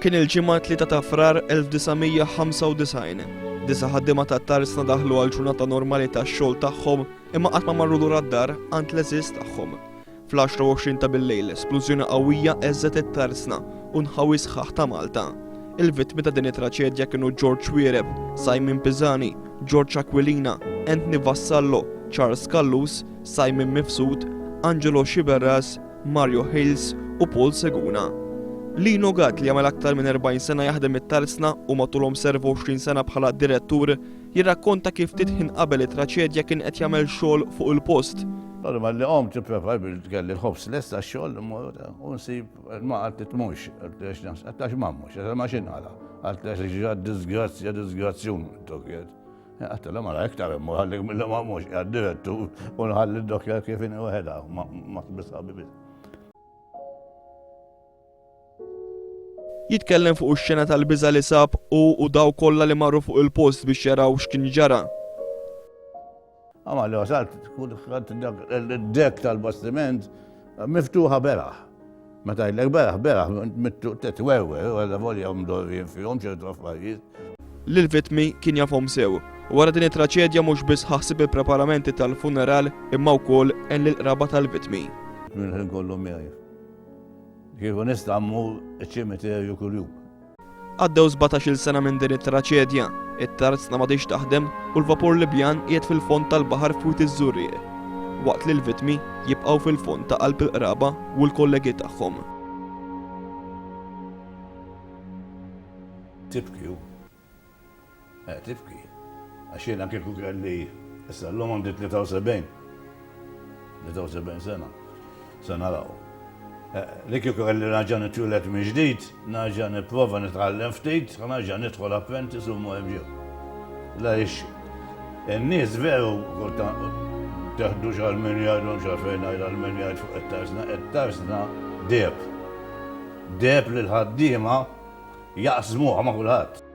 Kien il-ġimgħa 3 ta' Frar 1995. Disa' ħaddiema tat-tarsna daħlu għal ġurnata normali tax-xogħol tagħhom imma qatt ma marru lura d-dar għand l-eżiż tagħhom. Fl-10:20 ta' billejl esplużjoni qawwija eżżet it-tarsna u nħawi sħaħ ta' Malta. Il-vittmi ta' din it-traċedja kienu George Wiereb, Simon Pizzani, George Aquilina, Anthony Vassallo, Charles Callus, Simon Mifsud, Angelo Xiberras, Mario Hales u Paul Seguna. Lino Gatt li jagħmel aktar minn 40 sena jaħdem it-tarsna u matulhom 20 sena bħala direttur jirrakkonta kif titħin qabel it-traċedja kien qed jagħmel xogħol fuq il-post. Ma li qomt tipprepar bil-kelli l-ħobs lesta x-xogħol u nsib ma qatt mhux, għattax m'ammux, ma xinħala. Għattax ġad disgrazzjun dokjer. Għattela mara iktar imma ħallik mill ma mhux għad-direttur u nħalli d-dokjer kif inhi waħedha ma tbisħabi biss. Jitkellem fuq ix-xena tal-biża' li sab u daw kollha li marru fuq il-post biex jaraw x'kien ġara. Għama li wasalt, id-dek tal-bastiment miftuħa beraħ. Meta jgħidlek beraħ, mittu tetwewer, għalla volja mdorrin fihom ċertu affarijiet. L-vittmi kien jafhom sew. Wara din it-traċedja mhux biss ħassib il-preparamenti tal-funeral imma wkoll hemm l-qraba tal-vittmi. Minħin kollu miegħi. Kieku nista' mmur iċ-ċimiterju kuljum. Għaddew 17-il sena minn din it-traċedja, it-tarsna m'għadix taħdem u l-vapur Libjan qiegħed fil-fond tal-baħar fuq iż-Żurriq, waqt li l-vittmi jibqgħu fil-fond ta' qalb il-qraba u l-kollegi tagħhom. Tibki hu. Tibki. Għax jiena kieku kelli issa llum għandi 73 sena. Se naraw. Li kieku kelli naġa nitwieled minn ġdid, naġa nipprova nitgħallem ftit, naġa nidħol apprentice u mmur ġew. Għaliex in-nies veru teħdu x'għal min jgħidu x'għalfejn għal min jgħid fuq it-tarsna deb. Deb lil ħaddiema jaqsmuha ma' kulħadd.